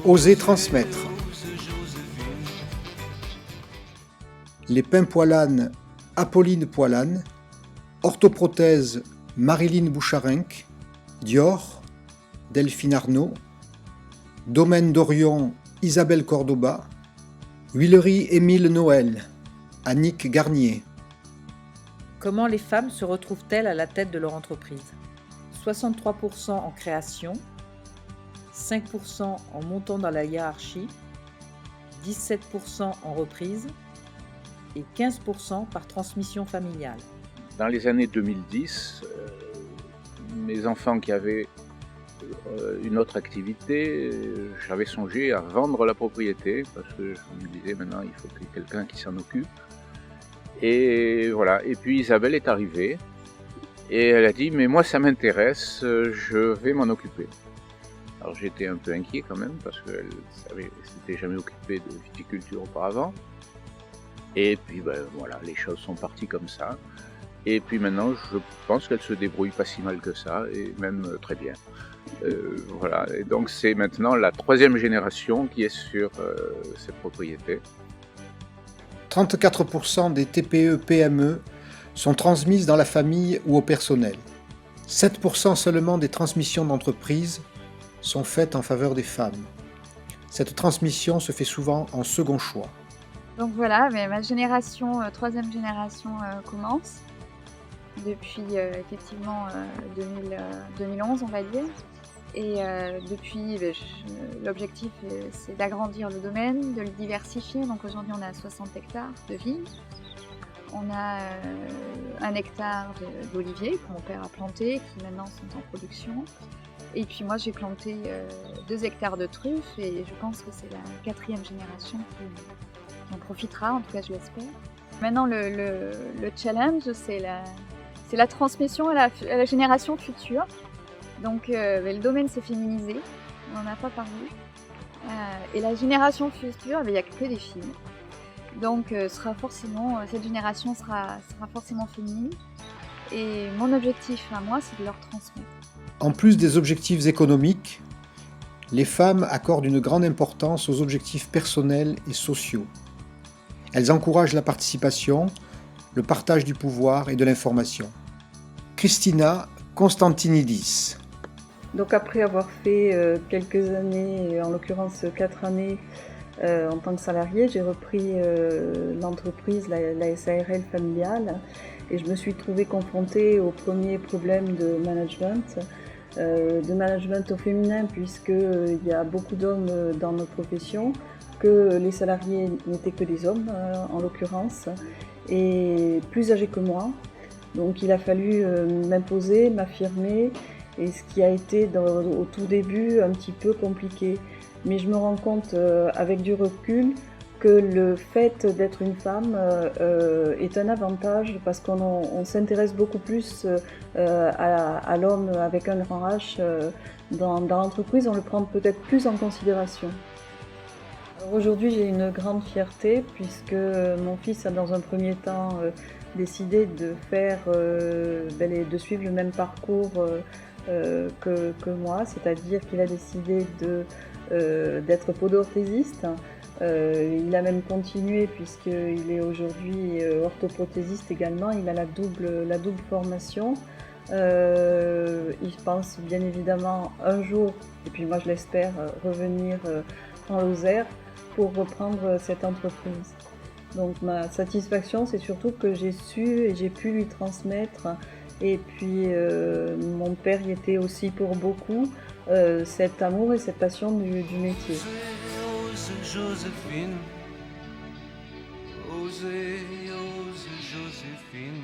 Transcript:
Oser transmettre. Les pains Poilane, Apolline Poilane. Orthoprothèse, Marilyn Boucharenc. Dior, Delphine Arnaud. Domaine d'Orion, Isabelle Cordoba. Huilerie Émile Noël, Annick Garnier. Comment les femmes se retrouvent-elles à la tête de leur entreprise ? 63% en création, 5% en montant dans la hiérarchie, 17% en reprise et 15% par transmission familiale. Dans les années 2010, mes enfants qui avaient une autre activité, j'avais songé à vendre la propriété parce que je me disais maintenant il faut qu'il y ait quelqu'un qui s'en occupe. Et voilà. Et puis Isabelle est arrivée et elle a dit mais moi ça m'intéresse, je vais m'en occuper. Alors j'étais un peu inquiet quand même parce qu'elle s'était jamais occupée de viticulture auparavant. Et puis voilà, les choses sont parties comme ça. Et puis maintenant je pense qu'elle se débrouille pas si mal que ça et même très bien. Voilà, et donc c'est maintenant la 3e génération qui est sur cette propriété. 34% des TPE-PME sont transmises dans la famille ou au personnel. 7% seulement des transmissions d'entreprise sont faites en faveur des femmes. Cette transmission se fait souvent en second choix. Donc voilà, mais ma génération, 3e génération commence depuis effectivement 2011 on va dire. Et depuis, l'objectif c'est d'agrandir le domaine, de le diversifier. Donc aujourd'hui on a 60 hectares de vignes. On a 1 hectare d'oliviers que mon père a planté, qui maintenant sont en production. Et puis moi j'ai planté 2 hectares de truffes et je pense que c'est la 4e génération qui en profitera, en tout cas je l'espère. Maintenant le challenge c'est la transmission à la génération future. Donc le domaine s'est féminisé, on n'en a pas parlé. Et la génération future, il n'y a que des filles. Donc cette génération sera forcément féminine. Et mon objectif à moi, c'est de leur transmettre. En plus des objectifs économiques, les femmes accordent une grande importance aux objectifs personnels et sociaux. Elles encouragent la participation, le partage du pouvoir et de l'information. Christina Constantinidis. Donc après avoir fait quelques années, en l'occurrence 4 années en tant que salariée, j'ai repris l'entreprise, la SARL familiale, et je me suis trouvée confrontée au premier problème de management au féminin, puisqu'il y a beaucoup d'hommes dans notre profession, que les salariés n'étaient que des hommes en l'occurrence, et plus âgés que moi. Donc il a fallu m'imposer, m'affirmer, et ce qui a été au tout début un petit peu compliqué. Mais je me rends compte avec du recul que le fait d'être une femme est un avantage parce qu'on s'intéresse beaucoup plus à l'homme avec un grand H dans l'entreprise, on le prend peut-être plus en considération. Aujourd'hui j'ai une grande fierté puisque mon fils a dans un premier temps décidé de de suivre le même parcours que moi, c'est-à-dire qu'il a décidé d'être podo-orthésiste. Il a même continué puisqu'il est aujourd'hui orthoprothésiste également, il a la double formation. Il pense bien évidemment un jour, et puis moi je l'espère, revenir en Lozère pour reprendre cette entreprise. Donc ma satisfaction c'est surtout que j'ai su et j'ai pu lui transmettre. Et puis mon père y était aussi pour beaucoup, cet amour et cette passion du métier. Ose Joséphine, ose Joséphine.